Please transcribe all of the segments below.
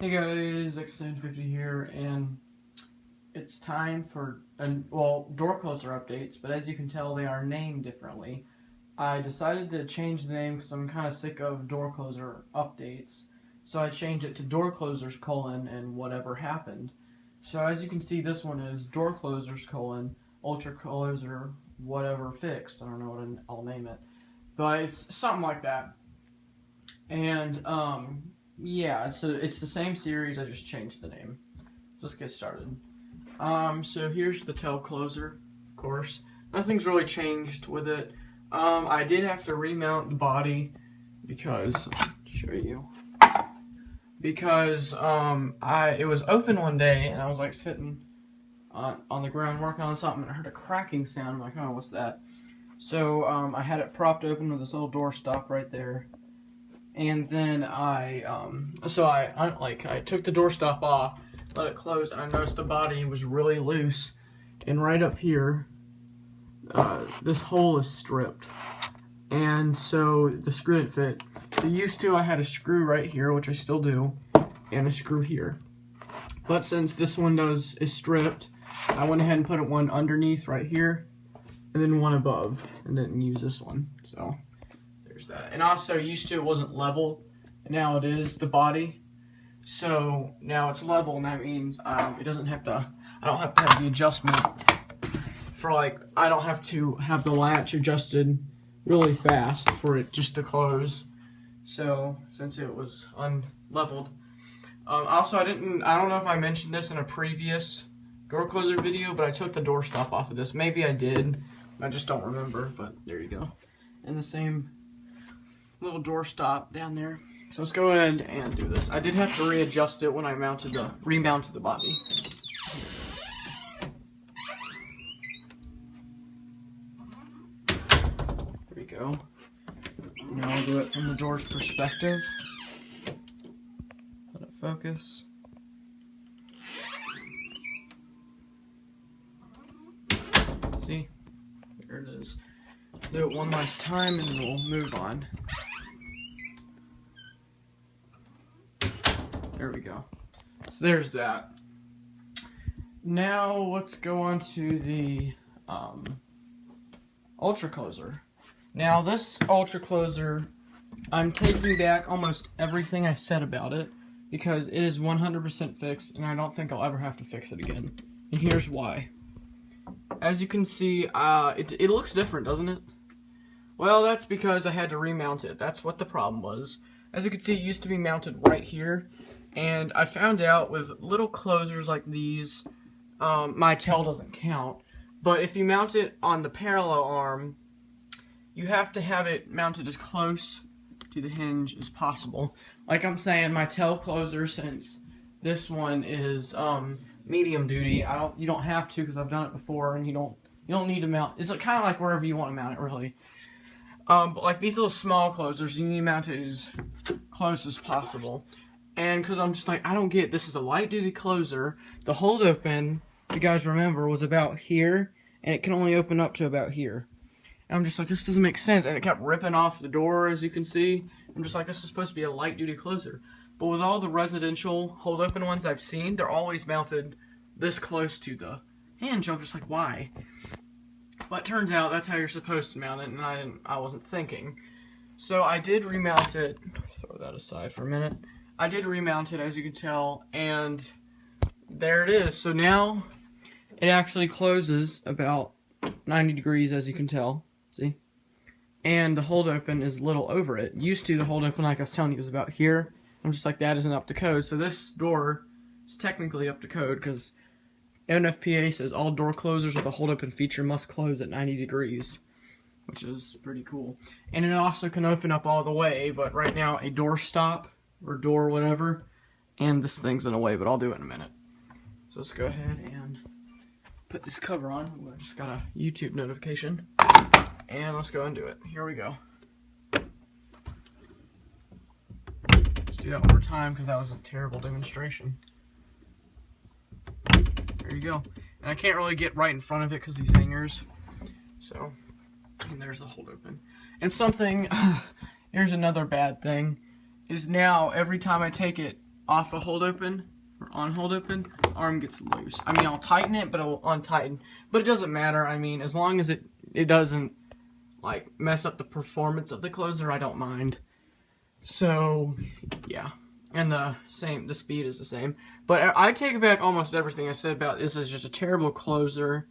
Hey guys, ExitSign250 here, and it's time for, door closer updates, but as you can tell, they are named differently. I decided to change the name because I'm kind of sick of door closer updates, so I changed it to door closers : and whatever happened. So as you can see, this one is door closers : ultra closer whatever fixed. I don't know what I'll name it, but it's something like that. And yeah, so it's the same series, I just changed the name. Let's get started. So here's the tail closer, of course. Nothing's really changed with it. I did have to remount the body because, I'll show you, because it was open one day and I was like sitting on the ground working on something and I heard a cracking sound. I'm like, oh, what's that? So I had it propped open with this little door stop right there. And then I took the door stop off, let it close, and I noticed the body was really loose. And right up here, this hole is stripped. And so the screw didn't fit. So used to, I had a screw right here, which I still do, and a screw here. But since this one is stripped, I went ahead and put one underneath right here, and then one above, and didn't use this one. So that. And also, used to it wasn't level, and now it is the body. So now it's level, and that means it doesn't have to. I don't have to have the adjustment for I don't have to have the latch adjusted really fast for it just to close. So since it was unleveled, also I don't know if I mentioned this in a previous door closer video, but I took the door stop off of this. Maybe I did. I just don't remember. But there you go. And the same little door stop down there. So let's go ahead and do this. I did have to readjust it when I remounted the body. There we go. Now I'll do it from the door's perspective. Let it focus. See? There it is. Do it one last time and then we'll move on. There we go. So there's that. Now let's go on to the ultra closer. Now this ultra closer, I'm taking back almost everything I said about it because it is 100% fixed and I don't think I'll ever have to fix it again. And here's why. As you can see, it looks different, doesn't it? Well, that's because I had to remount it. That's what the problem was. As you can see, it used to be mounted right here, and I found out with little closers like these, my tail doesn't count. But if you mount it on the parallel arm, you have to have it mounted as close to the hinge as possible. Like I'm saying, my tail closer, since this one is medium duty, you don't have to because I've done it before, and you don't need to mount. It's kind of like wherever you want to mount it, really. But like these little small closers, you need to mount it as close as possible. And because I'm just like, I don't get, this is a light duty closer. The hold open, if you guys remember, was about here, and it can only open up to about here. And I'm just like, this doesn't make sense. And it kept ripping off the door, as you can see. I'm just like, this is supposed to be a light duty closer. But with all the residential hold open ones I've seen, they're always mounted this close to the hinge. I'm just like, why? But turns out that's how you're supposed to mount it, and I wasn't thinking. So I did remount it. Throw that aside for a minute. I did remount it, as you can tell, and there it is. So now it actually closes about 90 degrees, as you can tell. See? And the hold open is a little over it. Used to, the hold open, like I was telling you, was about here. I'm just like, that isn't up to code. So this door is technically up to code because NFPA says all door closers with a hold open feature must close at 90 degrees, which is pretty cool. And it also can open up all the way, but right now a door stop or door whatever, and this thing's in the way, but I'll do it in a minute. So let's go ahead and put this cover on. I just got a YouTube notification, and let's go and do it. Here we go. Let's do that one more time because that was a terrible demonstration. There you go. And I can't really get right in front of it because these hangers. So, and there's the hold open. And something, here's another bad thing, is now every time I take it off a hold open or on hold open, the arm gets loose. I mean, I'll tighten it, but it'll untighten. But it doesn't matter. I mean, as long as it doesn't like mess up the performance of the closer, I don't mind. So yeah, and the speed is the same. But I take back almost everything I said about this is just a terrible closer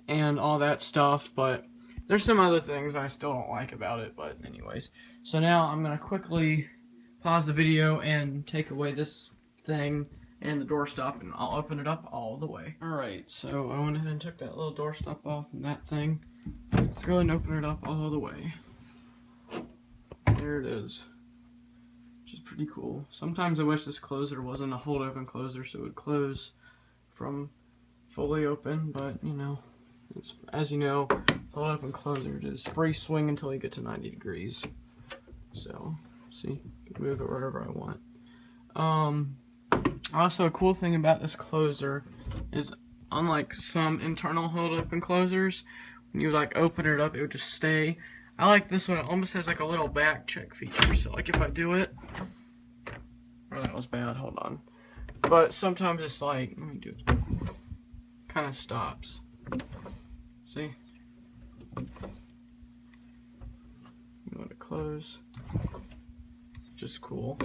and all that stuff. But there's some other things I still don't like about it. But anyways, so now I'm gonna quickly pause the video and take away this thing and the door stop, and I'll open it up all the way. Alright, so I went ahead and took that little door stop off and that thing. Let's go ahead and open it up all the way. There it is. Which is pretty cool. Sometimes I wish this closer wasn't a hold open closer so it would close from fully open, but you know, it's, as you know, hold open closer, it is free swing until you get to 90 degrees. So, see, I can move it wherever I want. Also, a cool thing about this closer is, unlike some internal hold open closers, when you like open it up, it would just stay. I like this one. It almost has like a little back check feature. So like if I do it, oh, that was bad. Hold on. But sometimes it's like, let me do it. Kind of stops. See? You want to close. Just cool.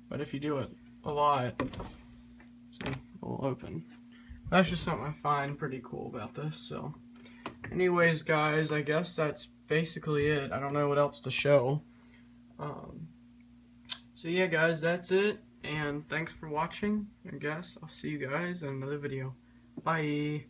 But if you do it a lot, see, it will open. That's just something I find pretty cool about this. So anyways, guys, I guess that's basically it. I don't know what else to show. So yeah, guys, that's it. And thanks for watching. I guess I'll see you guys in another video. Bye.